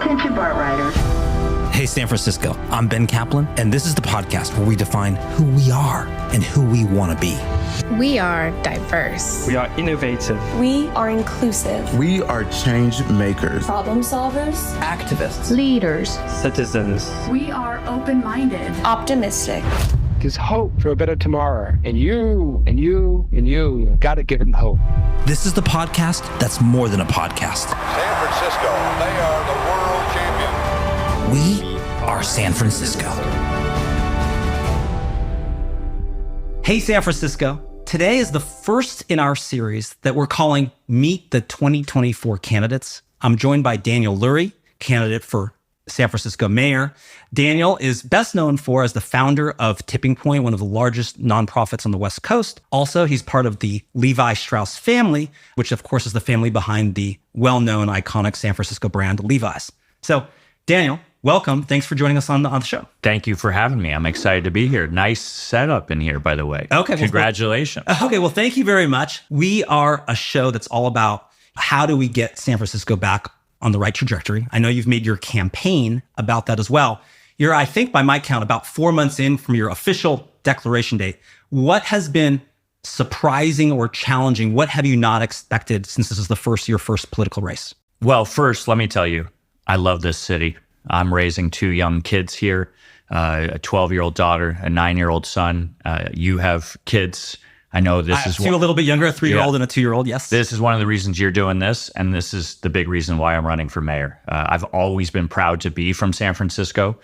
Attention BART riders. Hey, San Francisco, I'm Ben Kaplan, and this is the podcast where we define who we are and who we want to be. We are diverse. We are innovative. We are inclusive. We are change makers. Problem solvers. Activists. Leaders. Citizens. We are open-minded. Optimistic. There's hope for a better tomorrow. And you gotta give them hope. This is the podcast that's more than a podcast. San Francisco, they are the world champions. We are San Francisco. Hey, San Francisco. Today is the first in our series that we're calling Meet the 2024 Candidates. I'm joined by Daniel Lurie, candidate for San Francisco mayor. Daniel is best known as the founder of Tipping Point, one of the largest nonprofits on the West Coast. Also, he's part of the Levi Strauss family, which of course is the family behind the well-known iconic San Francisco brand Levi's. So, Daniel, welcome. Thanks for joining us on the show. Thank you for having me. I'm excited to be here. Nice setup in here, by the way. Okay. Congratulations. Okay. Well, thank you very much. We are a show that's all about how do we get San Francisco back on the right trajectory. I know you've made your campaign about that as well. You're, I think by my count, about 4 months in from your official declaration date. What has been surprising or challenging? What have you not expected since this is your first political race? Well, first, let me tell you, I love this city. I'm raising 2 young kids here, a 12-year-old daughter, a 9-year-old son. You have kids. I know this is two a little bit younger, a 3-year-old and a 2-year-old. Yes. This is one of the reasons you're doing this. And this is the big reason why I'm running for mayor. I've always been proud to be from San Francisco.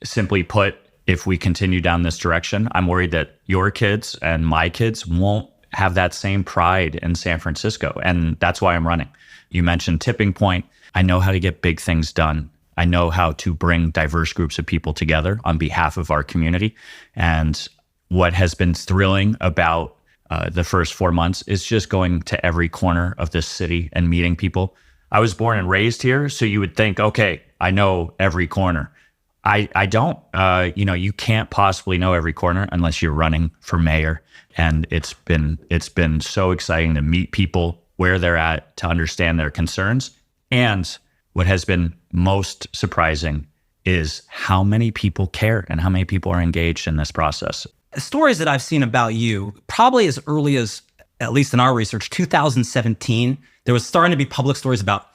Simply put, if we continue down this direction, I'm worried that your kids and my kids won't have that same pride in San Francisco. And that's why I'm running. You mentioned Tipping Point. I know how to get big things done. I know how to bring diverse groups of people together on behalf of our community. And what has been thrilling about the first 4 months is just going to every corner of this city and meeting people. I was born and raised here, so you would think, okay, I know every corner. I don't. You can't possibly know every corner unless you're running for mayor. And it's been so exciting to meet people where they're at, to understand their concerns. And what has been most surprising is how many people care and how many people are engaged in this process. Stories that I've seen about you, probably as early as, at least in our research, 2017, there was starting to be public stories about,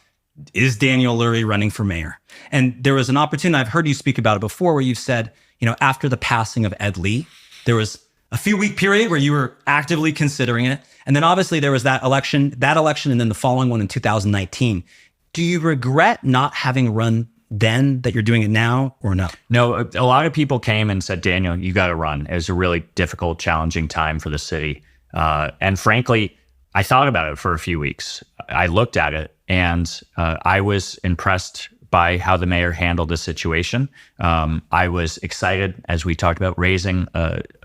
is Daniel Lurie running for mayor? And there was an opportunity, I've heard you speak about it before, where you've said, after the passing of Ed Lee, there was a few-week period where you were actively considering it. And then obviously there was that election, and then the following one in 2019. Do you regret not having run then that you're doing it now, or no? No, a lot of people came and said, Daniel, you got to run. It was a really difficult, challenging time for the city. And frankly, I thought about it for a few weeks. I looked at it and I was impressed by how the mayor handled the situation. I was excited, as we talked about, raising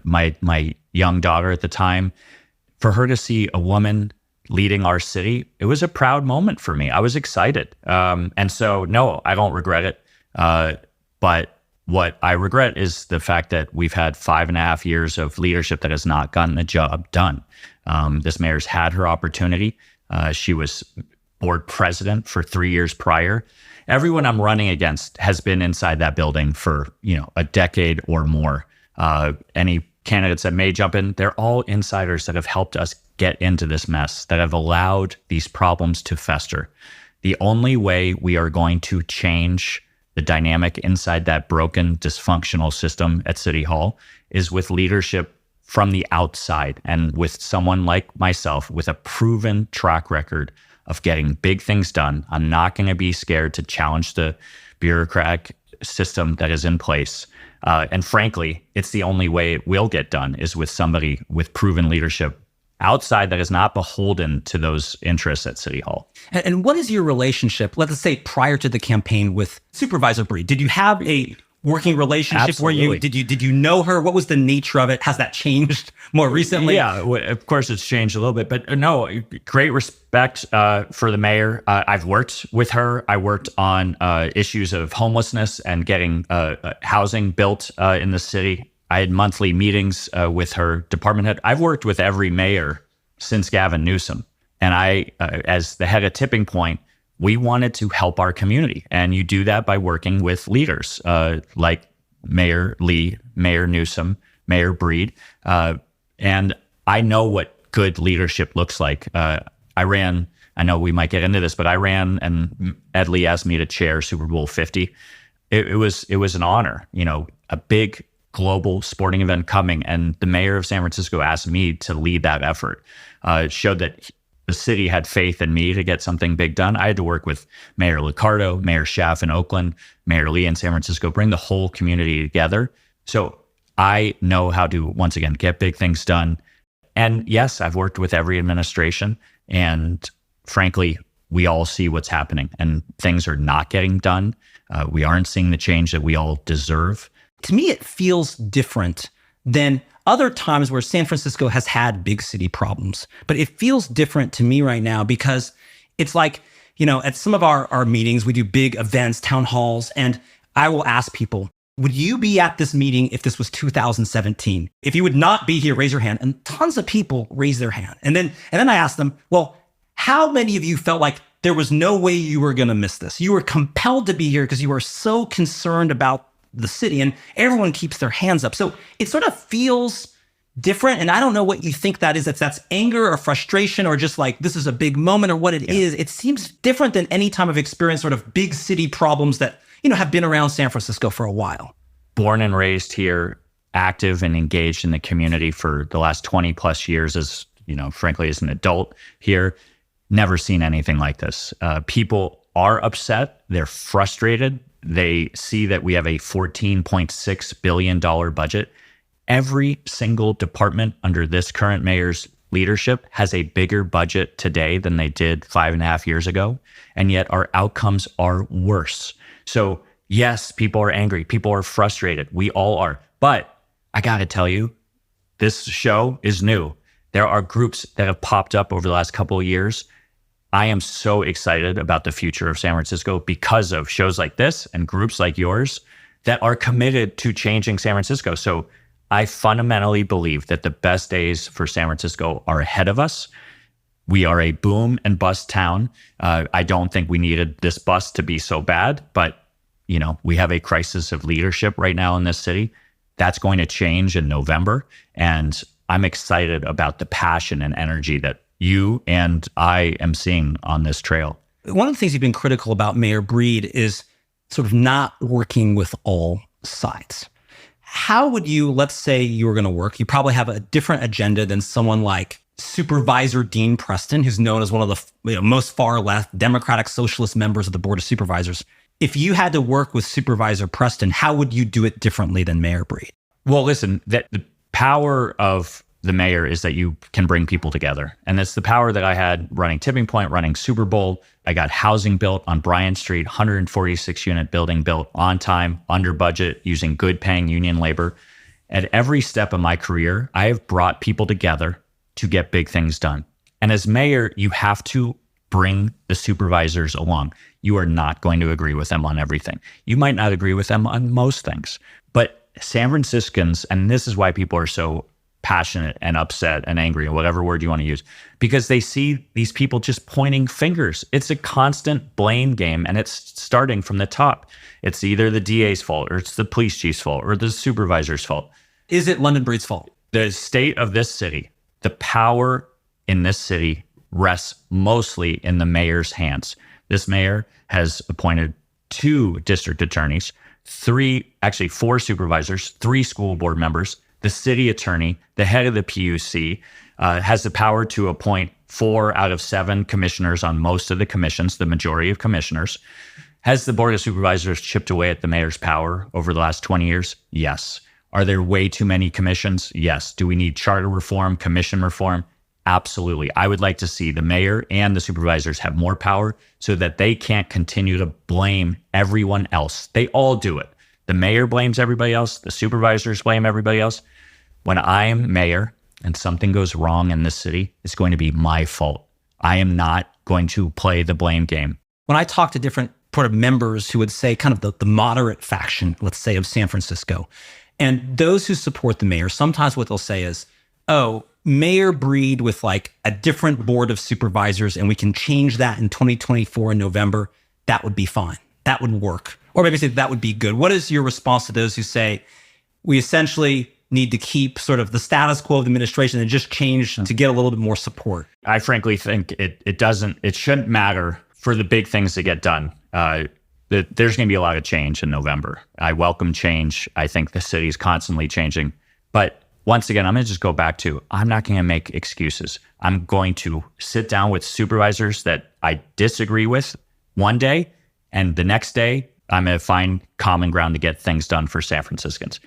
my young daughter at the time. For her to see a woman leading our city, it was a proud moment for me. I was excited. And so, no, I don't regret it. But what I regret is the fact that we've had 5.5 years of leadership that has not gotten the job done. This mayor's had her opportunity. She was board president for 3 years prior. Everyone I'm running against has been inside that building for, a decade or more. Any candidates that may jump in, they're all insiders that have helped us get into this mess, that have allowed these problems to fester. The only way we are going to change the dynamic inside that broken, dysfunctional system at City Hall is with leadership from the outside, and with someone like myself with a proven track record of getting big things done. I'm not going to be scared to challenge the bureaucratic system that is in place. And frankly, it's the only way it will get done is with somebody with proven leadership outside that is not beholden to those interests at City Hall. And what is your relationship, let's say prior to the campaign, with Supervisor Bree? Did you have a working relationship? Absolutely. Where did you know her? What was the nature of it? Has that changed more recently? Yeah, of course it's changed a little bit, but no, great respect for the mayor. I've worked with her. I worked on issues of homelessness and getting housing built in the city. I had monthly meetings with her department head. I've worked with every mayor since Gavin Newsom. And I, as the head of Tipping Point, we wanted to help our community. And you do that by working with leaders like Mayor Lee, Mayor Newsom, Mayor Breed. And I know what good leadership looks like. I know we might get into this, but I ran and Ed Lee asked me to chair Super Bowl 50. It was an honor, a big global sporting event coming. And the mayor of San Francisco asked me to lead that effort. It showed that the city had faith in me to get something big done. I had to work with Mayor Liccardo, Mayor Schaaf in Oakland, Mayor Lee in San Francisco, bring the whole community together. So I know how to, once again, get big things done. And yes, I've worked with every administration. And frankly, we all see what's happening and things are not getting done. We aren't seeing the change that we all deserve. To me, it feels different than other times where San Francisco has had big city problems. But it feels different to me right now because it's like, at some of our meetings, we do big events, town halls, and I will ask people, would you be at this meeting if this was 2017? If you would not be here, raise your hand. And tons of people raise their hand. And then I ask them, well, how many of you felt like there was no way you were going to miss this? You were compelled to be here because you were so concerned about the city, and everyone keeps their hands up. So it sort of feels different. And I don't know what you think that is, if that's anger or frustration or just like, this is a big moment or what it is. It seems different than any time I've experienced sort of big city problems that, have been around San Francisco for a while. Born and raised here, active and engaged in the community for the last 20 plus years as, frankly, as an adult here, never seen anything like this. People are upset. They're frustrated. They see that we have a $14.6 billion budget. Every single department under this current mayor's leadership has a bigger budget today than they did 5.5 years ago. And yet our outcomes are worse. So yes, people are angry. People are frustrated. We all are. But I got to tell you, this show is new. There are groups that have popped up over the last couple of years. I am so excited about the future of San Francisco because of shows like this and groups like yours that are committed to changing San Francisco. So I fundamentally believe that the best days for San Francisco are ahead of us. We are a boom and bust town. I don't think we needed this bust to be so bad, but we have a crisis of leadership right now in this city. That's going to change in November. And I'm excited about the passion and energy that you and I am seeing on this trail. One of the things you've been critical about Mayor Breed is sort of not working with all sides. How would you, let's say you were going to work, you probably have a different agenda than someone like Supervisor Dean Preston, who's known as one of the most far left Democratic Socialist members of the Board of Supervisors. If you had to work with Supervisor Preston, how would you do it differently than Mayor Breed? Well, listen, the power of the mayor is that you can bring people together. And that's the power that I had running Tipping Point, running Super Bowl. I got housing built on Bryant Street, 146 unit building built on time, under budget, using good paying union labor. At every step of my career, I have brought people together to get big things done. And as mayor, you have to bring the supervisors along. You are not going to agree with them on everything. You might not agree with them on most things, but San Franciscans, and this is why people are so passionate and upset and angry, or whatever word you want to use, because they see these people just pointing fingers. It's a constant blame game, and it's starting from the top. It's either the DA's fault, or it's the police chief's fault, or the supervisor's fault. Is it London Breed's fault? The state of this city, the power in this city rests mostly in the mayor's hands. This mayor has appointed 2 district attorneys, 4 supervisors, 3 school board members, the city attorney, the head of the PUC, has the power to appoint 4 out of 7 commissioners on most of the commissions, the majority of commissioners. Has the Board of Supervisors chipped away at the mayor's power over the last 20 years? Yes. Are there way too many commissions? Yes. Do we need charter reform, commission reform? Absolutely. I would like to see the mayor and the supervisors have more power so that they can't continue to blame everyone else. They all do it. The mayor blames everybody else. The supervisors blame everybody else. When I am mayor and something goes wrong in this city, it's going to be my fault. I am not going to play the blame game. When I talk to different sort of members who would say kind of the moderate faction, let's say, of San Francisco, and those who support the mayor, sometimes what they'll say is, oh, Mayor Breed with like a different board of supervisors and we can change that in 2024 in November, that would be fine. That would work. Or maybe say that would be good. What is your response to those who say we essentially need to keep sort of the status quo of the administration and just change to get a little bit more support? I frankly think it shouldn't matter for the big things to get done. There's going to be a lot of change in November. I welcome change. I think the city's constantly changing. But once again, I'm going to just go back to, I'm not going to make excuses. I'm going to sit down with supervisors that I disagree with one day, and the next day, I'm going to find common ground to get things done for San Franciscans.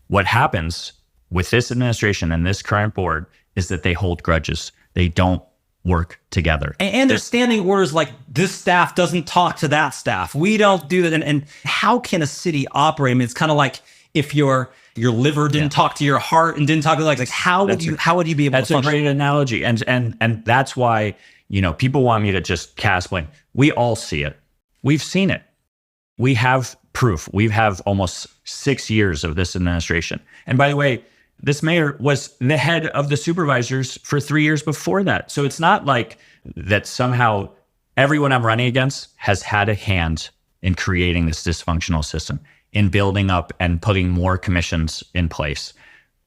What happens with this administration and this current board is that they hold grudges. They don't work together. And there's standing orders like this staff doesn't talk to that staff. We don't do that. And how can a city operate? I mean, it's kind of like if your liver didn't talk to your heart and didn't talk to like how would you be able to function? That's a great analogy. And that's why, people want me to just cast blame. We all see it. We've seen it. We have proof. We have almost 6 years of this administration. And by the way, this mayor was the head of the supervisors for 3 years before that. So it's not like that somehow everyone I'm running against has had a hand in creating this dysfunctional system, in building up and putting more commissions in place.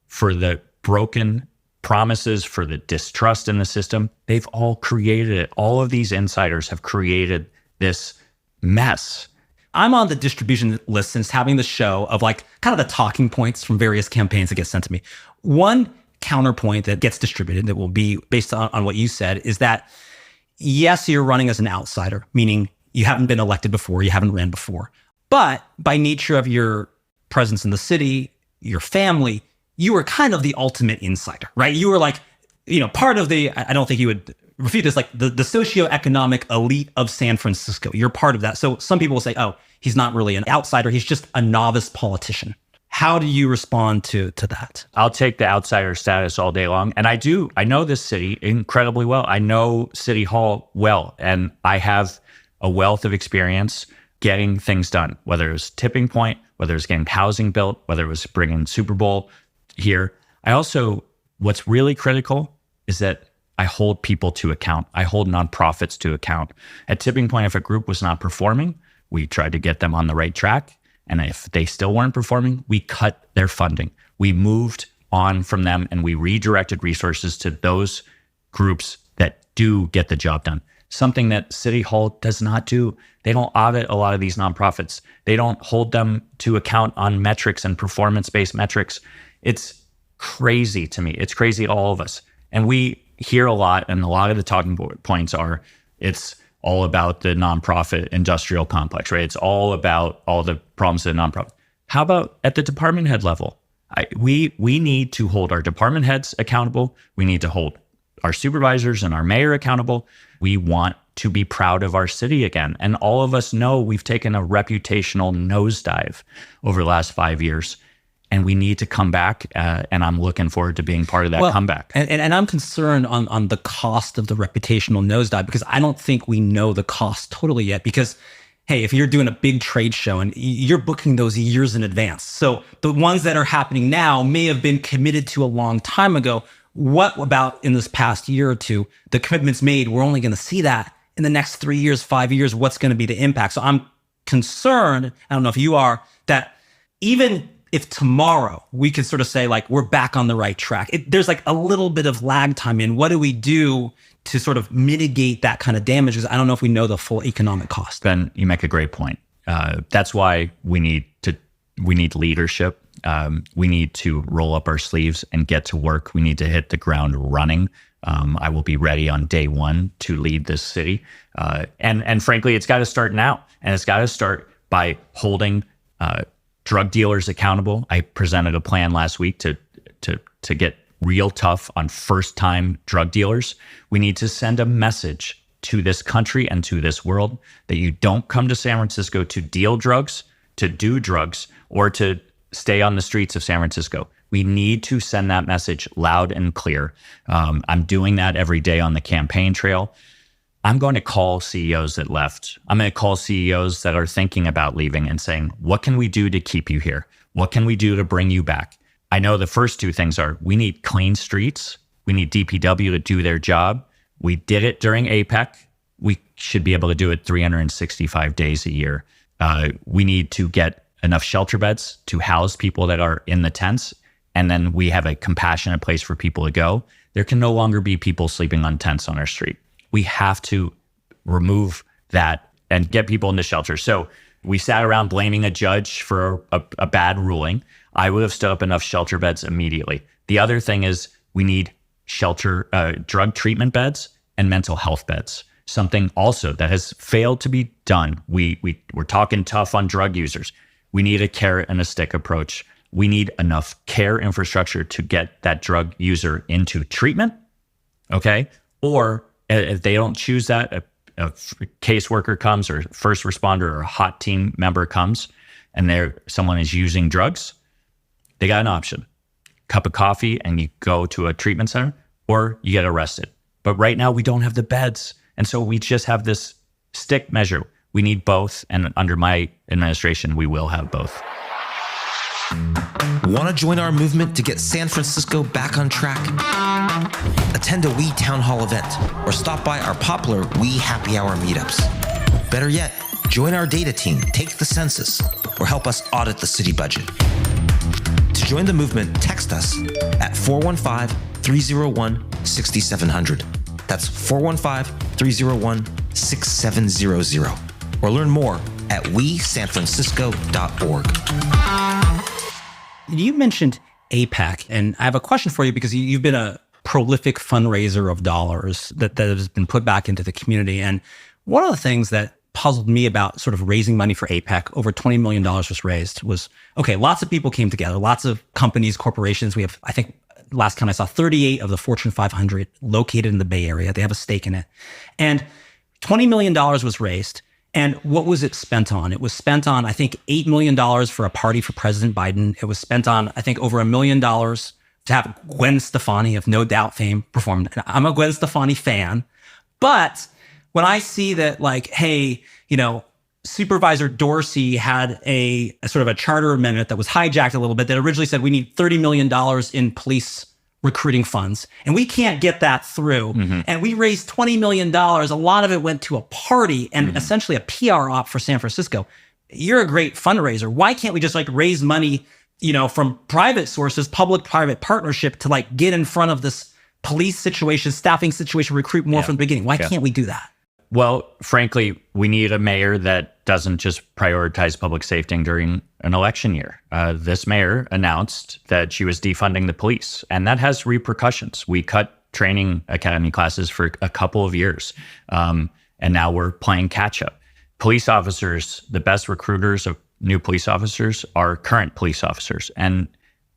For the broken promises, for the distrust in the system, they've all created it. All of these insiders have created this mess. I'm on the distribution list since having the show of like kind of the talking points from various campaigns that get sent to me. One counterpoint that gets distributed that will be based on what you said is that, yes, you're running as an outsider, meaning you haven't been elected before, you haven't ran before. But by nature of your presence in the city, your family, you were kind of the ultimate insider, right? You were like, part of the, I don't think you would refute this, like the socioeconomic elite of San Francisco. You're part of that. So some people will say, oh, he's not really an outsider. He's just a novice politician. How do you respond to that? I'll take the outsider status all day long. And I know this city incredibly well. I know City Hall well, and I have a wealth of experience getting things done, whether it was Tipping Point, whether it was getting housing built, whether it was bringing Super Bowl here. What's really critical is that I hold people to account. I hold nonprofits to account. At Tipping Point, if a group was not performing, we tried to get them on the right track. And if they still weren't performing, we cut their funding. We moved on from them and we redirected resources to those groups that do get the job done. Something that City Hall does not do. They don't audit a lot of these nonprofits. They don't hold them to account on metrics and performance-based metrics. It's crazy to me. It's crazy to all of us. And we hear a lot, and a lot of the talking points are, it's all about the nonprofit industrial complex, right? It's all about all the problems of the nonprofit. How about at the department head level? We need to hold our department heads accountable. We need to hold our supervisors and our mayor accountable. We want to be proud of our city again. And all of us know we've taken a reputational nosedive over the last 5 years. And we need to come back, and I'm looking forward to being part of that comeback. And I'm concerned on the cost of the reputational nosedive, because I don't think we know the cost totally yet. Because, hey, if you're doing a big trade show and you're booking those years in advance, so the ones that are happening now may have been committed to a long time ago. What about in this past year or two, the commitments made, we're only going to see that in the next 3 years, 5 years, what's going to be the impact? So I'm concerned, I don't know if you are, that even if tomorrow we could sort of say like, we're back on the right track, there's like a little bit of lag time in what do we do to sort of mitigate that kind of damage? Because I don't know if we know the full economic cost. Ben, you make a great point. That's why we need leadership. We need to roll up our sleeves and get to work. We need to hit the ground running. I will be ready on day one to lead this city. And frankly, it's got to start now. And it's got to start by holding drug dealers accountable. I presented a plan last week to get real tough on first-time drug dealers. We need to send a message to this country and to this world that you don't come to San Francisco to deal drugs, to do drugs, or to stay on the streets of San Francisco. We need to send that message loud and clear. I'm doing that every day on the campaign trail. I'm going to call CEOs that left. I'm going to call CEOs that are thinking about leaving and saying, what can we do to keep you here? What can we do to bring you back? I know the first two things are, we need clean streets. We need DPW to do their job. We did it during APEC. We should be able to do it 365 days a year. We need to get enough shelter beds to house people that are in the tents. And then we have a compassionate place for people to go. There can no longer be people sleeping on tents on our street. We have to remove that and get people into shelter. So we sat around blaming a judge for a bad ruling. I would have stood up enough shelter beds immediately. The other thing is we need drug treatment beds and mental health beds. Something also that has failed to be done. We're talking tough on drug users. We need a carrot and a stick approach. We need enough care infrastructure to get that drug user into treatment, okay? Or if they don't choose that, a caseworker comes or first responder or a hot team member comes and someone is using drugs, they got an option. Cup of coffee and you go to a treatment center or you get arrested. But right now we don't have the beds. And so we just have this stick measure. We need both. And under my administration, we will have both. Want to join our movement to get San Francisco back on track? Attend a We Town Hall event or stop by our popular We Happy Hour meetups. Better yet, join our data team, take the census, or help us audit the city budget. To join the movement, text us at 415-301-6700. That's 415-301-6700. Or learn more at wesanfrancisco.org. You mentioned APEC, and I have a question for you because you've been a prolific fundraiser of dollars that has been put back into the community. And one of the things that puzzled me about sort of raising money for APEC, over $20 million was raised, was, okay, lots of people came together, lots of companies, corporations. We have, I think, last count I saw, 38 of the Fortune 500 located in the Bay Area. They have a stake in it. And $20 million was raised. And what was it spent on? It was spent on, I think, $8 million for a party for President Biden. It was spent on, I think, over $1 million to have Gwen Stefani of No Doubt fame perform. And I'm a Gwen Stefani fan. But when I see that, like, hey, Supervisor Dorsey had a sort of a charter amendment that was hijacked a little bit that originally said we need $30 million in police recruiting funds, and we can't get that through. Mm-hmm. And we raised $20 million. A lot of it went to a party and essentially a PR op for San Francisco. You're a great fundraiser. Why can't we just raise money, from private sources, public-private partnership to get in front of this police situation, staffing situation, recruit more from the beginning? Why can't we do that? Well, frankly, we need a mayor that doesn't just prioritize public safety during an election year. This mayor announced that she was defunding the police, and that has repercussions. We cut training academy classes for a couple of years, and now we're playing catch up. Police officers, the best recruiters of new police officers are current police officers, and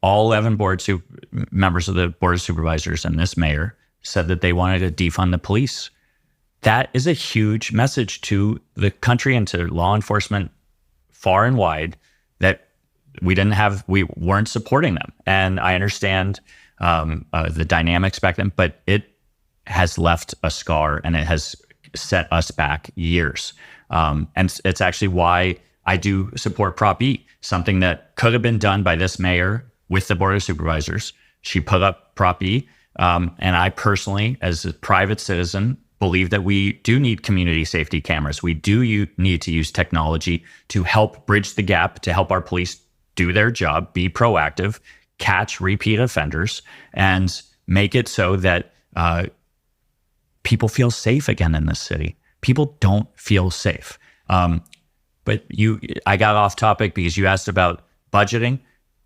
all 11 members of the Board of Supervisors and this mayor said that they wanted to defund the police. That is a huge message to the country and to law enforcement far and wide that we weren't supporting them. And I understand the dynamics back then, but it has left a scar and it has set us back years. And it's actually why I do support Prop E, something that could have been done by this mayor with the Board of Supervisors. She put up Prop E. And I personally, as a private citizen, believe that we do need community safety cameras. We do need to use technology to help bridge the gap, to help our police do their job, be proactive, catch repeat offenders, and make it so that people feel safe again in this city. People don't feel safe. But I got off topic because you asked about budgeting.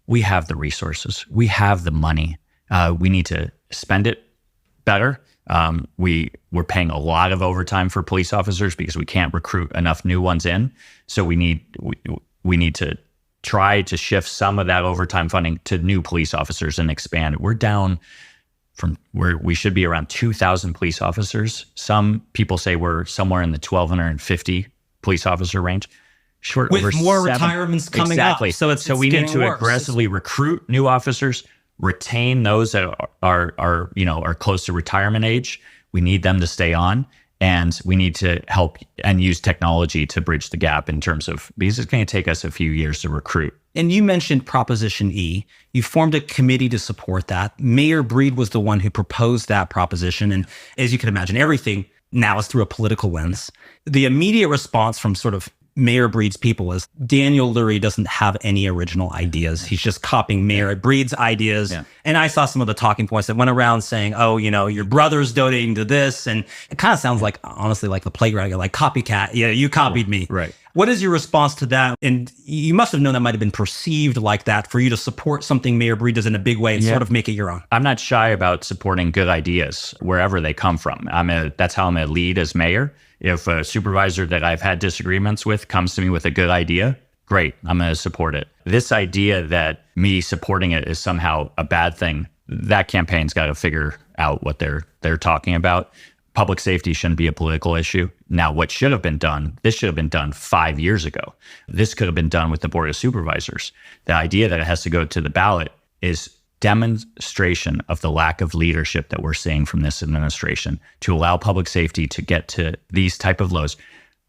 We have the resources. We have the money. We need to spend it better. We're paying a lot of overtime for police officers because we can't recruit enough new ones in. So we need to try to shift some of that overtime funding to new police officers and expand it. We're down from where we should be around 2,000 police officers. Some people say we're somewhere in the 1,250 police officer range. Short with over more 7. Retirements coming up. So we need to worse. aggressively recruit new officers, retain those that are close to retirement age. We need them to stay on, And we need to help and use technology to bridge the gap in terms of, because it's going to take us a few years to recruit. And you mentioned Proposition E. You formed a committee to support that. Mayor Breed was the one who proposed that proposition. And as you can imagine, everything now is through a political lens. The immediate response from sort of Mayor Breed's people is Daniel Lurie doesn't have any original ideas. He's just copying Mayor Breed's ideas. Yeah. And I saw some of the talking points that went around saying, oh, your brother's donating to this. And it kind of sounds like, honestly, like the playground, like copycat. Yeah, you copied me. Right. What is your response to that? And you must have known that might have been perceived like that for you to support something Mayor Breed does in a big way and sort of make it your own. I'm not shy about supporting good ideas wherever they come from. That's how I'm going to lead as mayor. If a supervisor that I've had disagreements with comes to me with a good idea, great, I'm going to support it. This idea that me supporting it is somehow a bad thing, that campaign's got to figure out what they're talking about. Public safety shouldn't be a political issue. Now, what should have been done, this should have been done 5 years ago. This could have been done with the Board of Supervisors. The idea that it has to go to the ballot is demonstration of the lack of leadership that we're seeing from this administration to allow public safety to get to these type of lows.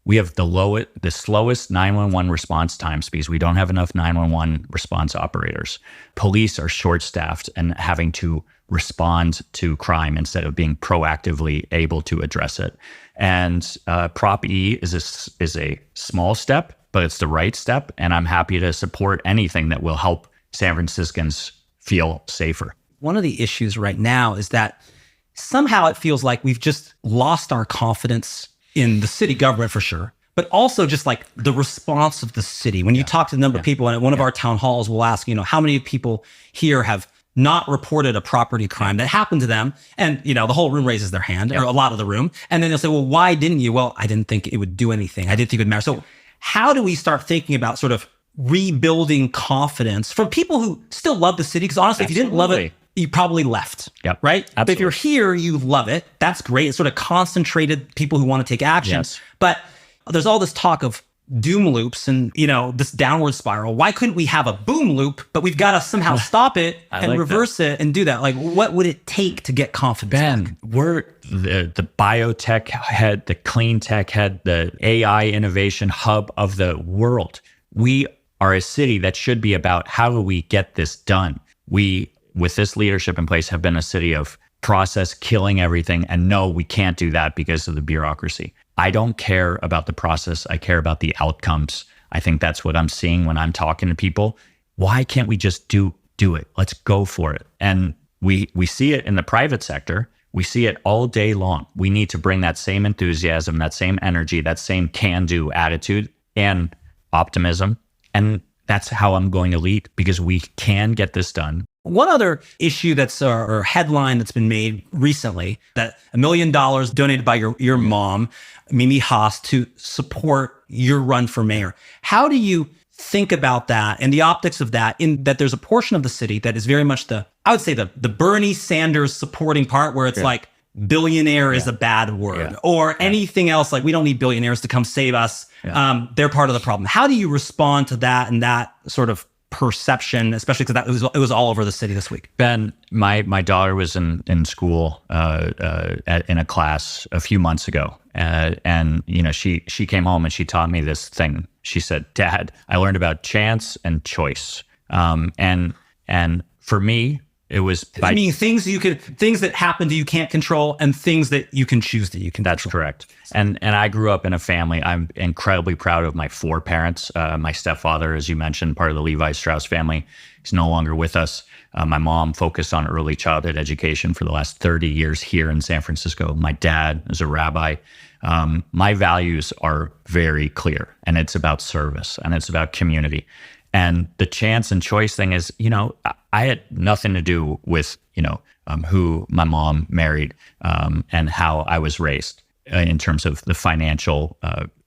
We have the slowest 911 response times because we don't have enough 911 response operators. Police are short-staffed and having to respond to crime instead of being proactively able to address it. And Prop E is a small step, but it's the right step. And I'm happy to support anything that will help San Franciscans feel safer. One of the issues right now is that somehow it feels like we've just lost our confidence in the city government for sure, but also just like the response of the city. When you talk to the number of people, and at one of our town halls, we'll ask, how many people here have not reported a property crime that happened to them? And, the whole room raises their hand, or a lot of the room. And then they'll say, well, why didn't you? Well, I didn't think it would do anything. I didn't think it would matter. So how do we start thinking about sort of rebuilding confidence from people who still love the city? Because honestly, if you didn't love it, you probably left, right? Absolutely. But if you're here, you love it. That's great. It's sort of concentrated people who want to take action. Yes. But there's all this talk of doom loops and, this downward spiral. Why couldn't we have a boom loop, but we've got to somehow stop it and reverse it and do that? Like, what would it take to get confidence back? We're the biotech head, the clean tech head, the AI innovation hub of the world. We are a city that should be about how do we get this done? We, with this leadership in place, have been a city of process killing everything. And no, we can't do that because of the bureaucracy. I don't care about the process. I care about the outcomes. I think that's what I'm seeing when I'm talking to people. Why can't we just do it? Let's go for it. And we see it in the private sector. We see it all day long. We need to bring that same enthusiasm, that same energy, that same can-do attitude and optimism. And that's how I'm going to lead, because we can get this done. One other issue that's or headline that's been made recently, that $1 million donated by your mom, Mimi Haas, to support your run for mayor. How do you think about that and the optics of that, in that there's a portion of the city that is very much I would say the Bernie Sanders supporting part, where it's like billionaire is a bad word, or anything else, like we don't need billionaires to come save us. They're part of the problem. How do you respond to that and that sort of perception, especially because it was all over the city this week? Ben, my daughter was in school in a class a few months ago, and she came home and she taught me this thing. She said, "Dad, I learned about chance and choice." And for me, it was things that happen to you can't control, and things that you can choose that you can. That's control. correct. And I grew up in a family. I'm incredibly proud of my 4 parents. My stepfather, as you mentioned, part of the Levi Strauss family, he's no longer with us. My mom focused on early childhood education for the last 30 years here in San Francisco. My dad is a rabbi. My values are very clear, and it's about service and it's about community. And the chance and choice thing is, I had nothing to do with, who my mom married and how I was raised in terms of the financial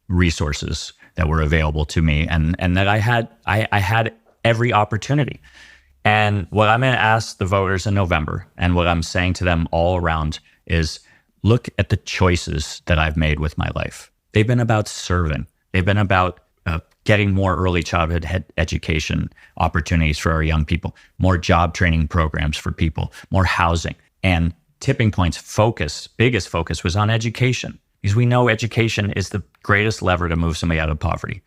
resources that were available to me, and that I had every opportunity. And what I'm going to ask the voters in November, and what I'm saying to them all around, is look at the choices that I've made with my life. They've been about serving. They've been about getting more early childhood education opportunities for our young people, more job training programs for people, more housing. And Tipping Point's biggest focus was on education. because we know education is the greatest lever to move somebody out of poverty.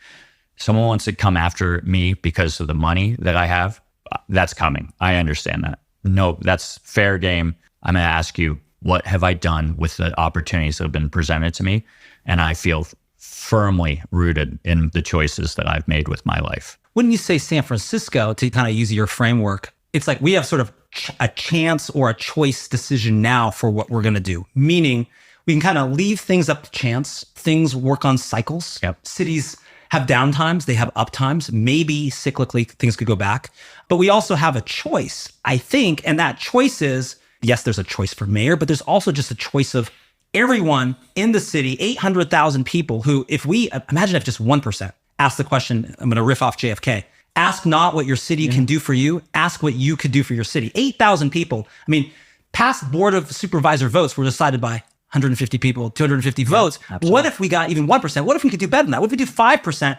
Someone wants to come after me because of the money that I have. That's coming. I understand that. No, that's fair game. I'm going to ask you, what have I done with the opportunities that have been presented to me? And I feel firmly rooted in the choices that I've made with my life. When you say San Francisco, to kind of use your framework, it's like we have sort of a chance or a choice decision now for what we're going to do. Meaning we can kind of leave things up to chance. Things work on cycles. Yep. Cities have downtimes, they have uptimes. Maybe cyclically things could go back. But we also have a choice, I think. And that choice is, yes, there's a choice for mayor, but there's also just a choice of everyone in the city, 800,000 people who, imagine if just 1% asked the question, I'm going to riff off JFK, ask not what your city can do for you, ask what you could do for your city. 8,000 people. I mean, past board of supervisor votes were decided by 150 people, 250 votes. Absolutely. What if we got even 1%? What if we could do better than that? What if we do 5%?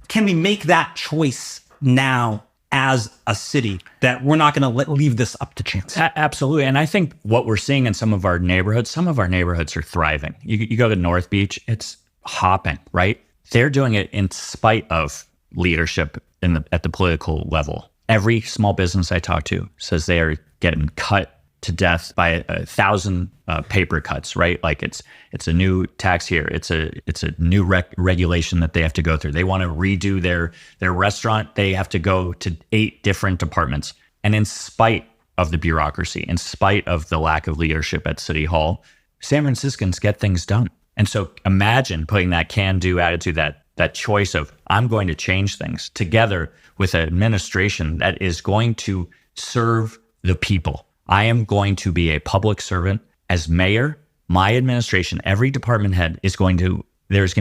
Can we make that choice now as a city that we're not going to leave this up to chance? Absolutely. And I think what we're seeing in some of our neighborhoods are thriving. You go to North Beach, it's hopping, right? They're doing it in spite of leadership at the political level. Every small business I talk to says they are getting cut to death by 1,000 paper cuts, right? Like it's a new tax here. It's a new regulation that they have to go through. They want to redo their restaurant. They have to go to 8 different departments. And in spite of the bureaucracy, in spite of the lack of leadership at City Hall, San Franciscans get things done. And so imagine putting that can-do attitude, that choice of I'm going to change things together with an administration that is going to serve the people. I am going to be a public servant. As mayor, my administration, every department head there's going to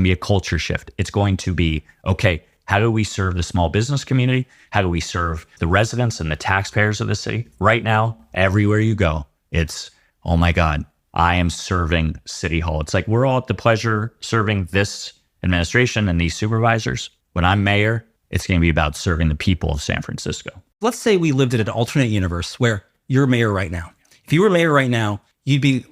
be a culture shift. It's going to be, okay, how do we serve the small business community? How do we serve the residents and the taxpayers of the city? Right now, everywhere you go, it's, oh my God, I am serving City Hall. It's like we're all at the pleasure serving this administration and these supervisors. When I'm mayor, it's going to be about serving the people of San Francisco. Let's say we lived in an alternate universe where you're mayor right now. If you were mayor right now, you'd be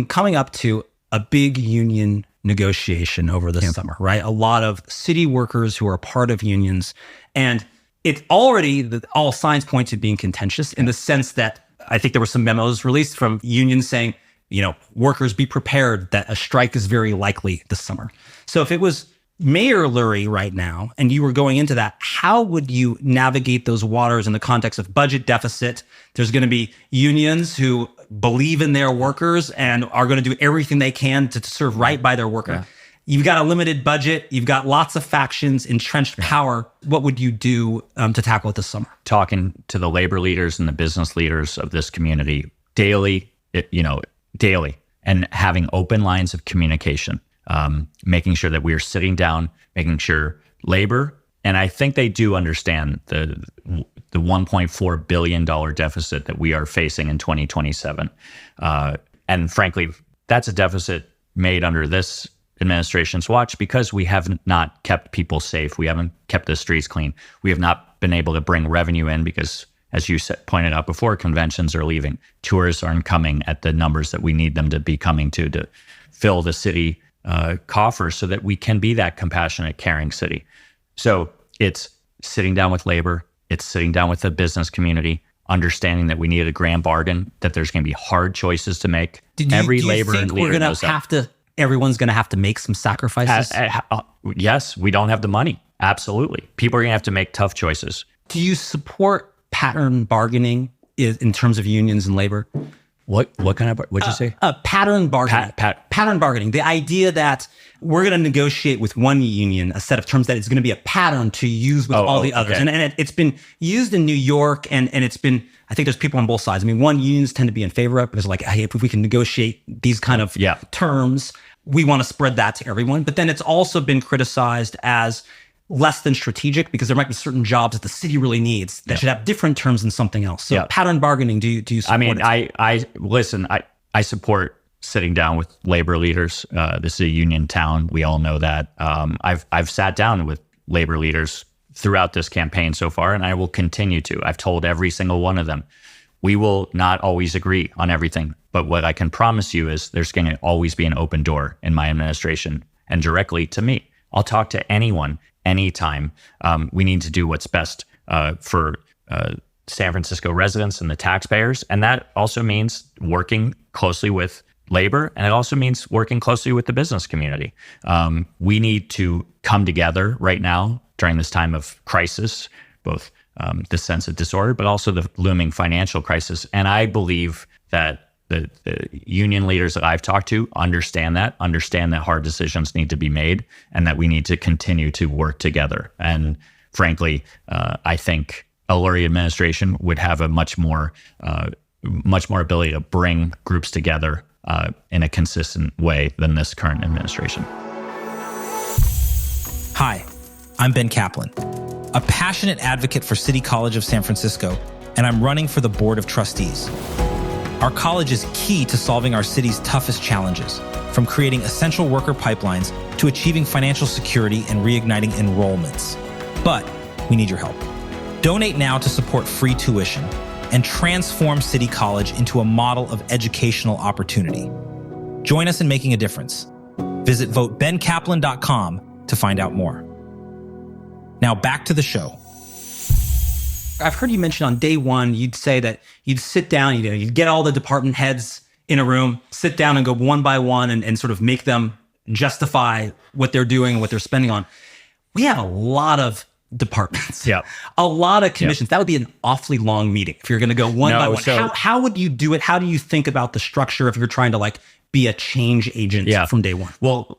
coming up to a big union negotiation over the summer, right? A lot of city workers who are part of unions. And it's already, all signs point to being contentious in the sense that I think there were some memos released from unions saying, workers be prepared that a strike is very likely this summer. So if it was Mayor Lurie right now, and you were going into that, how would you navigate those waters in the context of budget deficit? There's going to be unions who believe in their workers and are going to do everything they can to serve right by their worker. Yeah. You've got a limited budget. You've got lots of factions, entrenched power. What would you do to tackle it this summer? Talking to the labor leaders and the business leaders of this community daily, and having open lines of communication. Making sure that we are sitting down, making sure labor, and I think they do understand the $1.4 billion deficit that we are facing in 2027. And frankly, that's a deficit made under this administration's watch because we have not kept people safe. We haven't kept the streets clean. We have not been able to bring revenue in because, as you pointed out before, conventions are leaving. Tourists aren't coming at the numbers that we need them to be coming to fill the city coffers so that we can be that compassionate, caring city. So it's sitting down with labor, it's sitting down with the business community, understanding that we need a grand bargain, that there's going to be hard choices to make. Do you think we're going to have to, everyone's going to have to make some sacrifices? Yes, we don't have the money. Absolutely. People are going to have to make tough choices. Do you support pattern bargaining in terms of unions and labor? What kind of, what'd you say? Pattern bargaining. Pattern bargaining. The idea that we're going to negotiate with one union a set of terms that is going to be a pattern to use with all the others. Okay. And it's been used in New York and it's been, I think there's people on both sides. I mean, unions tend to be in favor of it because like, hey, if we can negotiate these kind of terms, we want to spread that to everyone. But then it's also been criticized as less than strategic because there might be certain jobs that the city really needs that should have different terms than something else. So pattern bargaining, do you support it? I support sitting down with labor leaders. This is a union town. We all know that. I've sat down with labor leaders throughout this campaign so far, and I will continue to. I've told every single one of them, we will not always agree on everything. But what I can promise you is there's going to always be an open door in my administration and directly to me. I'll talk to anyone, anytime. We need to do what's best for San Francisco residents and the taxpayers. And that also means working closely with labor, and it also means working closely with the business community. We need to come together right now during this time of crisis, both the sense of disorder, but also the looming financial crisis. And I believe that the union leaders that I've talked to understand that hard decisions need to be made and that we need to continue to work together. And frankly, I think a Lurie administration would have a much more ability to bring groups together in a consistent way than this current administration. Hi, I'm Ben Kaplan, a passionate advocate for City College of San Francisco, and I'm running for the Board of Trustees. Our college is key to solving our city's toughest challenges, from creating essential worker pipelines to achieving financial security and reigniting enrollments. But we need your help. Donate now to support free tuition and transform City College into a model of educational opportunity. Join us in making a difference. Visit votebenkaplan.com to find out more. Now back to the show. I've heard you mention on day one, you'd say that you'd sit down, you'd get all the department heads in a room, sit down and go one by one and sort of make them justify what they're doing and what they're spending on. We have a lot of departments, a lot of commissions. That would be an awfully long meeting if you're going to go one by one. How would you do it? How do you think about the structure if you're trying to like be a change agent from day one? Well,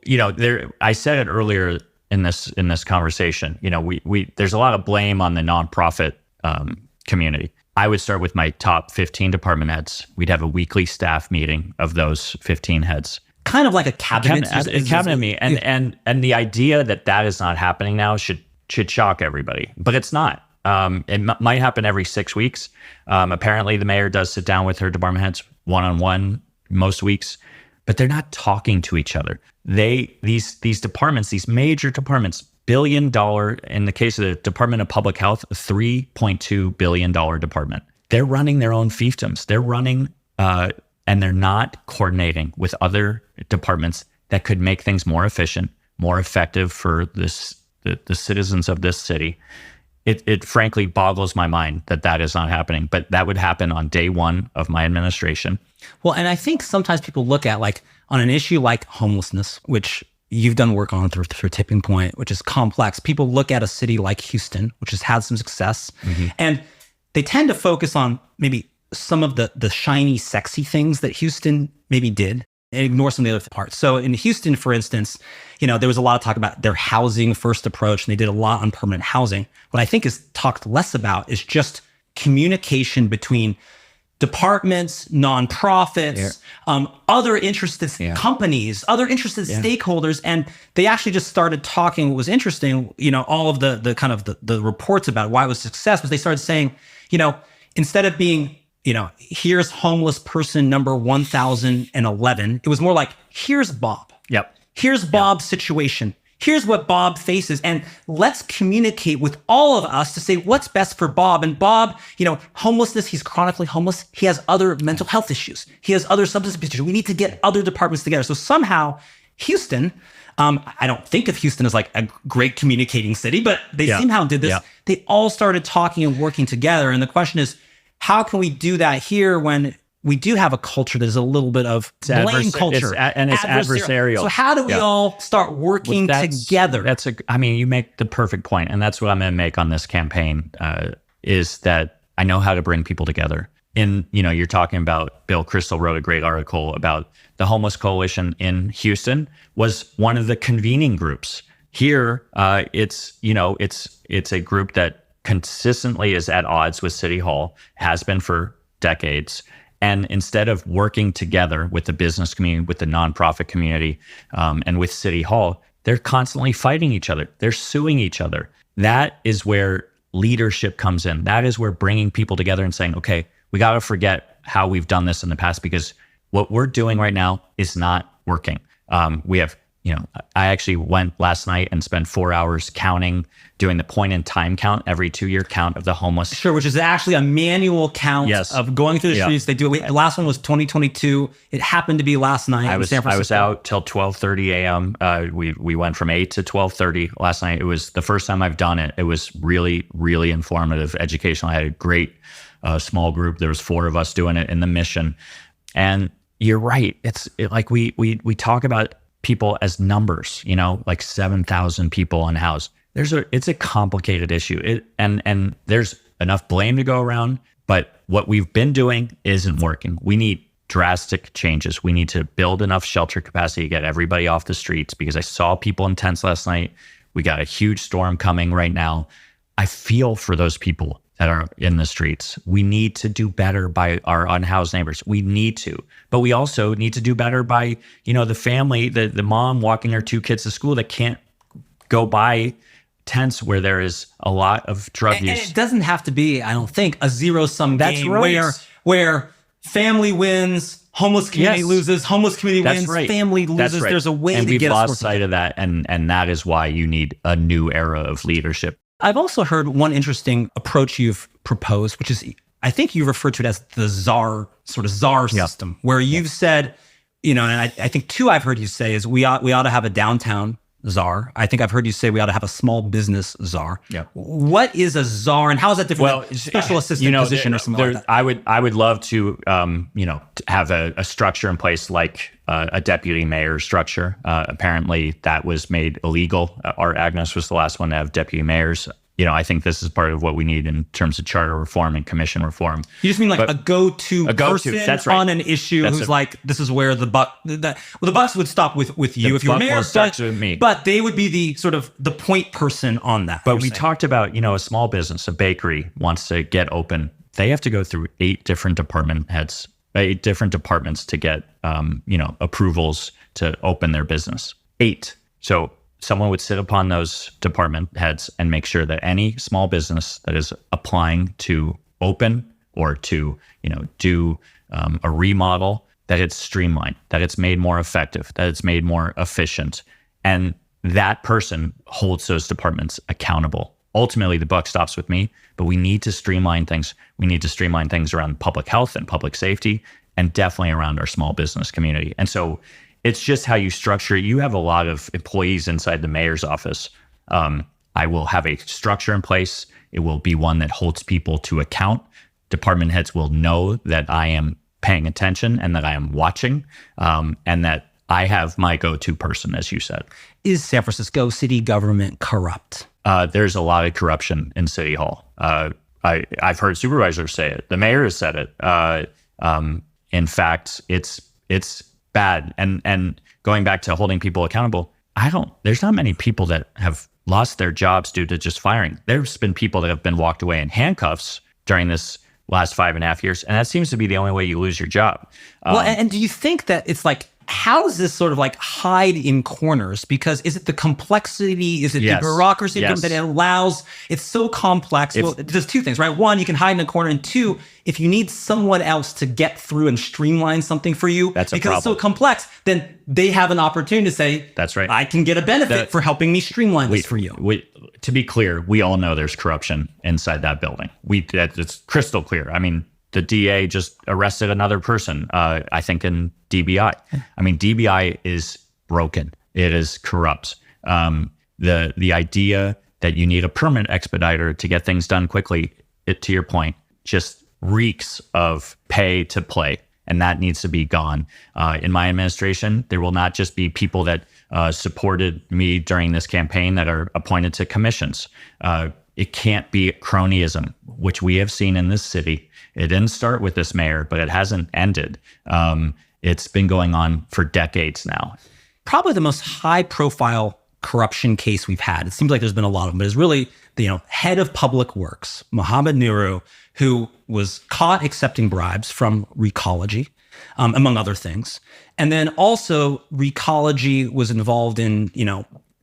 I said it earlier in this conversation. We there's a lot of blame on the nonprofit community. I would start with my top 15 department heads. We'd have a weekly staff meeting of those 15 heads. Kind of like a cabinet meeting. And the idea that is not happening now should shock everybody, but it's not. It might happen every 6 weeks. Apparently the mayor does sit down with her department heads one-on-one most weeks, but they're not talking to each other. These departments, these major departments, $1 billion, in the case of the Department of Public Health, a $3.2 billion department. They're running their own fiefdoms. They're running, and they're not coordinating with other departments that could make things more efficient, more effective for the citizens of this city. It frankly boggles my mind that is not happening, but that would happen on day one of my administration. Well, and I think sometimes people look at like on an issue like homelessness, which you've done work on through Tipping Point, which is complex. People look at a city like Houston, which has had some success, and they tend to focus on maybe some of the shiny, sexy things that Houston maybe did and ignore some of the other parts. So in Houston, for instance, there was a lot of talk about their housing first approach, and they did a lot on permanent housing. What I think is talked less about is just communication between departments, nonprofits, other interested companies, other interested stakeholders. And they actually just started talking. What was interesting, all of the kind of the reports about why it was a success was they started saying, instead of being, here's homeless person number 1011, it was more like, here's Bob. Here's Bob's situation. Here's what Bob faces. And let's communicate with all of us to say what's best for Bob. And Bob, homelessness, he's chronically homeless. He has other mental health issues. He has other substance abuse issues. We need to get other departments together. So somehow Houston, I don't think of Houston as like a great communicating city, but they somehow did this. They all started talking and working together. And the question is, how can we do that here when we do have a culture that is a little bit of blame culture, it's adversarial. So how do we all start working together? You make the perfect point, and that's what I'm going to make on this campaign. Is that I know how to bring people together. You're talking about Bill Kristol wrote a great article about the Homeless Coalition in Houston was one of the convening groups. Here, it's a group that consistently is at odds with City Hall, has been for decades. And instead of working together with the business community, with the nonprofit community, and with City Hall, they're constantly fighting each other. They're suing each other. That is where leadership comes in. That is where bringing people together and saying, okay, we got to forget how we've done this in the past because what we're doing right now is not working. We have, I actually went last night and spent 4 hours counting, doing the point in time count, every 2-year count of the homeless. Sure, which is actually a manual count of going through the streets. They do it. Last one was 2022. It happened to be last night in San Francisco. I was out till 12:30 a.m. We went from 8 to 12:30 last night. It was the first time I've done it. It was really, really informative, educational. I had a great small group. There was 4 of us doing it in the Mission. And you're right. It's like we talk about people as numbers, like 7,000 people unhoused. It's a complicated issue. And there's enough blame to go around, but what we've been doing isn't working. We need drastic changes. We need to build enough shelter capacity to get everybody off the streets, because I saw people in tents last night. We got a huge storm coming right now. I feel for those people that are in the streets. We need to do better by our unhoused neighbors. We need to, but we also need to do better by, the family, the mom walking her 2 kids to school that can't go buy tents where there is a lot of drug use. And it doesn't have to be, I don't think, a zero-sum game right. where family wins, homeless community loses, homeless community wins, family loses. There's a way to get us. And we've lost sight of that, and that is why you need a new era of leadership. I've also heard one interesting approach you've proposed, which is, I think you referred to it as the czar system, where you've said, and I think 2 I've heard you say is we ought to have a downtown czar. I think I've heard you say we ought to have a small business czar. Yeah. What is a czar, and how is that different than special assistant position or something like that? I would love to, to have a structure in place like a deputy mayor structure. Apparently that was made illegal. Art Agnes was the last one to have deputy mayors. I think this is part of what we need in terms of charter reform and commission reform. You just mean like a go-to person that's right. on an issue who's like, this is where the buck would stop with you if you were mayor, but they would be the sort of the point person on that. But we talked about, a small business, a bakery wants to get open. They have to go through 8 different department heads, 8 different departments to get, approvals to open their business. 8. So someone would sit upon those department heads and make sure that any small business that is applying to open or to, do a remodel, that it's streamlined, that it's made more effective, that it's made more efficient. And that person holds those departments accountable. Ultimately, the buck stops with me, but we need to streamline things. We need to streamline things around public health and public safety, and definitely around our small business community. And so it's just how you structure it. You have a lot of employees inside the mayor's office. I will have a structure in place. It will be one that holds people to account. Department heads will know that I am paying attention and that I am watching, and that I have my go-to person, as you said. Is San Francisco city government corrupt? There's a lot of corruption in City Hall. I've heard supervisors say it. The mayor has said it. In fact, it's bad. And going back to holding people accountable, there's not many people that have lost their jobs due to just firing. There's been people that have been walked away in handcuffs during this last 5.5 years. And that seems to be the only way you lose your job. And do you think that it's like, how does this sort of like hide in corners? Because is it the complexity? Is it the bureaucracy that it allows? It's so complex. Well, there's 2 things, right? 1, you can hide in a corner. And 2, if you need someone else to get through and streamline something for you, because it's so complex, then they have an opportunity to say, that's right, I can get a benefit for helping me streamline this for you. To be clear, we all know there's corruption inside that building. It's crystal clear. I mean, the DA just arrested another person, I think in DBI. I mean, DBI is broken. It is corrupt. The idea that you need a permit expediter to get things done quickly, to your point, just reeks of pay to play. And that needs to be gone. In my administration, there will not just be people that supported me during this campaign that are appointed to commissions. It can't be cronyism, which we have seen in this city. It didn't start with this mayor, but it hasn't ended. It's been going on for decades now. Probably the most high-profile corruption case we've had, it seems like there's been a lot of them, but it's really the head of public works, Mohammed Nuru, who was caught accepting bribes from Recology, among other things. And then also Recology was involved in,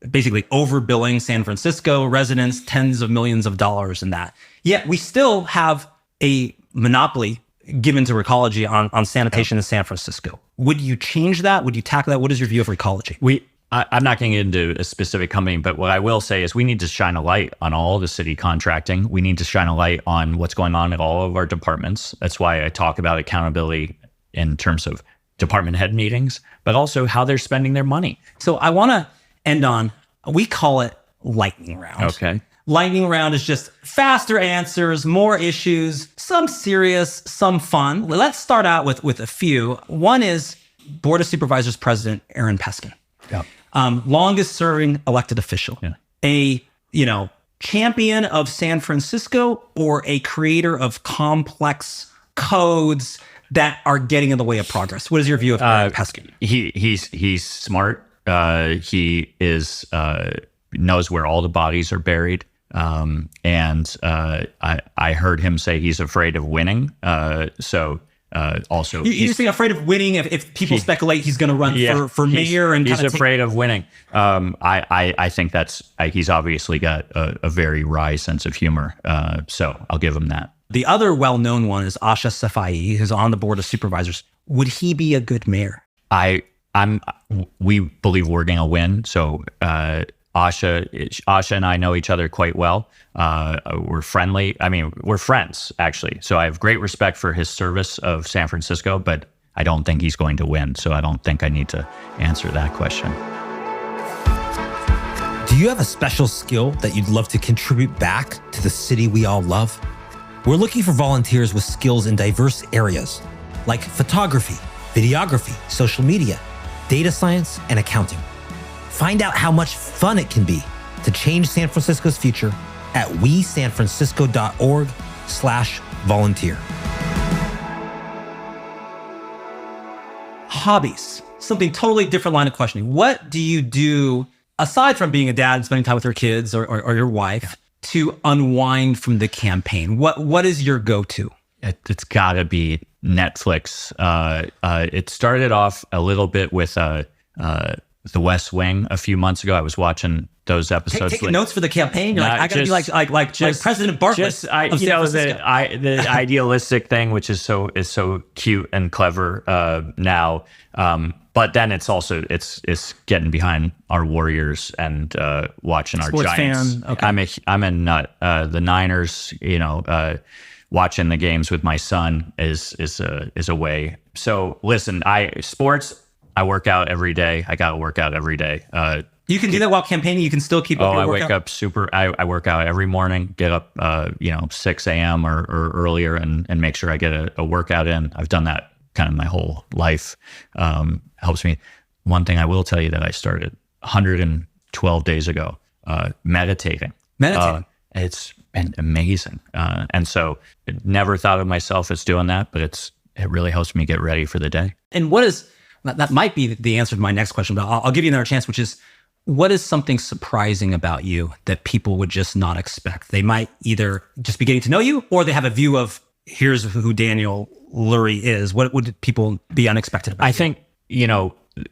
basically overbilling San Francisco residents, tens of millions of dollars in that. Yet we still have a monopoly given to Recology on sanitation in San Francisco. Would you change that? Would you tackle that? What is your view of Recology? I'm not getting into a specific company, but what I will say is we need to shine a light on all the city contracting. We need to shine a light on what's going on at all of our departments. That's why I talk about accountability in terms of department head meetings, but also how they're spending their money. So I want to end on, we call it lightning round. Okay. Lightning round is just faster answers, more issues, some serious, some fun. Let's start out with a few. One is Board of Supervisors President Aaron Peskin. Yeah. Longest serving elected official. Yeah. A, champion of San Francisco or a creator of complex codes that are getting in the way of progress. What is your view of Aaron Peskin? He's smart. He is knows where all the bodies are buried. And I heard him say he's afraid of winning. Also, he's being afraid of winning if people speculate he's going to run for mayor, and he's afraid of winning. I think he's obviously got a very wry sense of humor. So I'll give him that. The other well-known one is Asha Safai, who's on the Board of Supervisors. Would he be a good mayor? We believe we're going to win. So Asha and I know each other quite well. We're friendly. I mean, we're friends, actually. So I have great respect for his service of San Francisco, but I don't think he's going to win. So I don't think I need to answer that question. Do you have a special skill that you'd love to contribute back to the city we all love? We're looking for volunteers with skills in diverse areas like photography, videography, social media, data science, and accounting. Find out how much fun it can be to change San Francisco's future at wesanfrancisco.org/volunteer. Hobbies, something totally different line of questioning. What do you do aside from being a dad and spending time with your kids or your wife to unwind from the campaign? What is your go-to? It's got to be Netflix. It started off a little bit with The West Wing a few months ago. I was watching those episodes. Taking notes for the campaign. You're like, I gotta be like President Bartlett. The idealistic thing, which is so cute and clever now. But then it's also it's getting behind our Warriors and watching our Sports Giants. Fan. Okay. I'm a nut. The Niners, watching the games with my son is a way. So listen, sports. I work out every day. I got to work out every day. You can do that while campaigning. You can still keep up your workout. I wake up I work out every morning, get up, 6 a.m. or earlier and make sure I get a workout in. I've done that kind of my whole life. Helps me. One thing I will tell you that I started 112 days ago, meditating. It's been amazing. And so never thought of myself as doing that, but it really helps me get ready for the day. And that might be the answer to my next question, but I'll give you another chance, which is, what is something surprising about you that people would just not expect? They might either just be getting to know you, or they have a view of, here's who Daniel Lurie is. What would people be unexpected about? I think,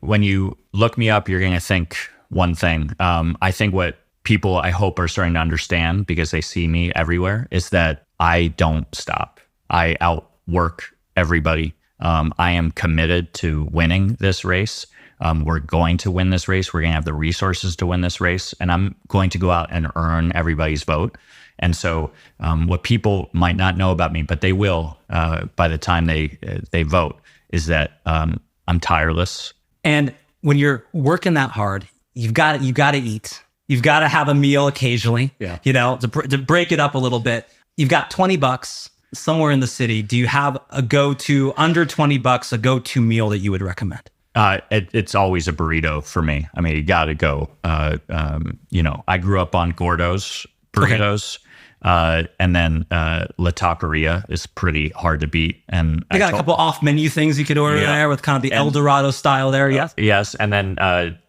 when you look me up, you're going to think one thing. I think what people, I hope, are starting to understand, because they see me everywhere, is that I don't stop. I outwork everybody. I am committed to winning this race. We're going to win this race. We're going to have the resources to win this race. And I'm going to go out and earn everybody's vote. And so what people might not know about me, but they will by the time they vote, is that I'm tireless. And when you're working that hard, you've got to eat. You've got to have a meal occasionally, to break it up a little bit. You've got $20 somewhere in the city. Do you have a go-to under $20, a go-to meal that you would recommend? It's always a burrito for me. I mean, you got to go. I grew up on Gordo's burritos. Okay. And then La Taqueria is pretty hard to beat. And I got a couple off-menu things you could order there with kind of the El Dorado style there, yes? Yes, and then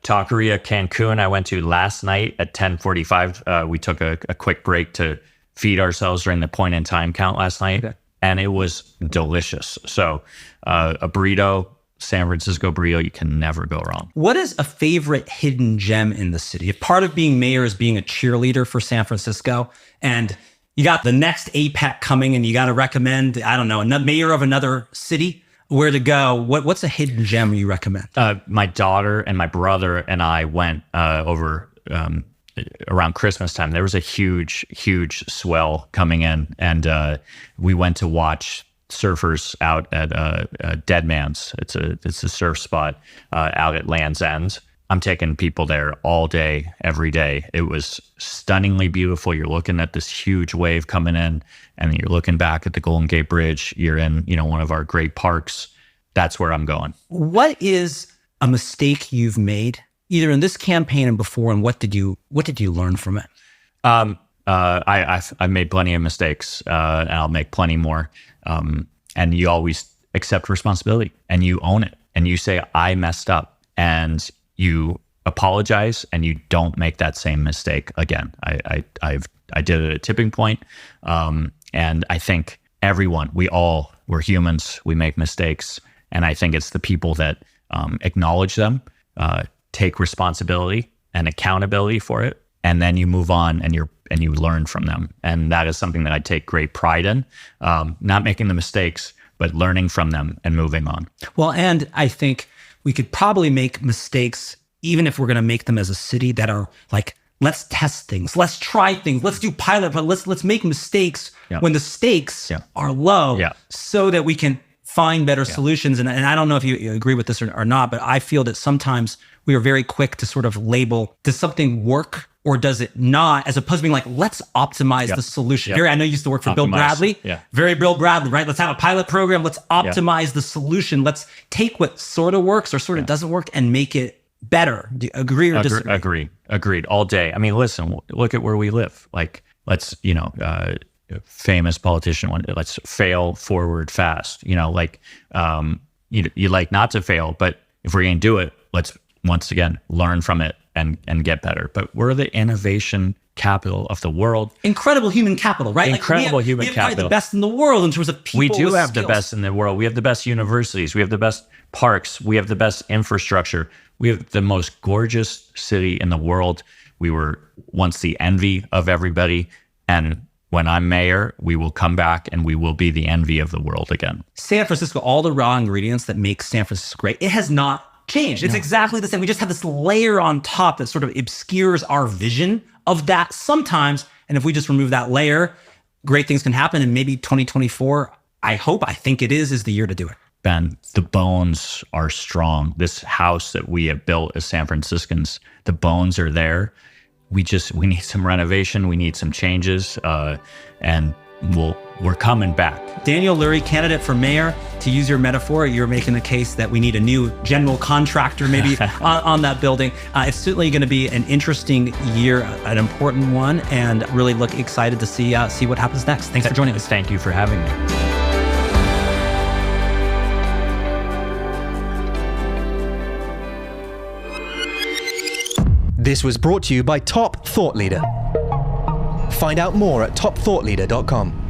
Taqueria Cancun I went to last night at 10:45. We took a quick break to feed ourselves during the point-in-time count last night, and it was delicious. So a burrito, San Francisco burrito, you can never go wrong. What is a favorite hidden gem in the city? If part of being mayor is being a cheerleader for San Francisco, and you got the next APEC coming and you got to recommend, I don't know, another mayor of another city, where to go, what's a hidden gem you recommend? My daughter and my brother and I went over around Christmas time. There was a huge swell coming in, and we went to watch surfers out at Dead Man's. It's a surf spot out at Land's End. I'm taking people there all day, every day. It was stunningly beautiful. You're looking at this huge wave coming in, and you're looking back at the Golden Gate Bridge. You're in, one of our great parks. That's where I'm going. What is a mistake you've made, either in this campaign and before, and what did you learn from it? I've made plenty of mistakes, and I'll make plenty more. And you always accept responsibility, and you own it, and you say, I messed up, and you apologize, and you don't make that same mistake again. I did it at a tipping point, and I think we're humans, we make mistakes, and I think it's the people that acknowledge them, take responsibility and accountability for it, and then you move on and you learn from them. And that is something that I take great pride in, not making the mistakes, but learning from them and moving on. Well, and I think we could probably make mistakes, even if we're going to make them as a city, that are like, let's test things, let's try things, let's do pilot, but let's make mistakes when the stakes are low, so that we can find better solutions. And I don't know if you agree with this or not, but I feel that sometimes we are very quick to sort of label, does something work or does it not, as opposed to being like, let's optimize the solution. I know you used to work for Bill Bradley. Very Bill Bradley, right? Let's have a pilot program. Let's optimize the solution. Let's take what sort of works or sort of doesn't work and make it better. Do you agree or disagree? Agreed. All day. I mean, listen, look at where we live. Like, let's, famous politician one, let's fail forward fast. You like not to fail, but if we're going to do it, let's once again learn from it and get better. But we're the innovation capital of the world. Incredible human capital, right? Incredible human capital. We have the best in the world in terms of people. We do have skills. The best in the world. We have the best universities. We have the best parks. We have the best infrastructure. We have the most gorgeous city in the world. We were once the envy of everybody. And when I'm mayor, we will come back and we will be the envy of the world again. San Francisco, all the raw ingredients that make San Francisco great, it has not changed. It's exactly the same. We just have this layer on top that sort of obscures our vision of that sometimes. And if we just remove that layer, great things can happen. And maybe 2024, I think it is the year to do it. Ben, the bones are strong. This house that we have built as San Franciscans, the bones are there. We need some renovation. We need some changes. And we're coming back. Daniel Lurie, candidate for mayor. To use your metaphor, you're making the case that we need a new general contractor maybe on that building. It's certainly going to be an interesting year, an important one, and really excited to see what happens next. Thanks for joining us. Thank you for having me. This was brought to you by Top Thought Leader. Find out more at topthoughtleader.com.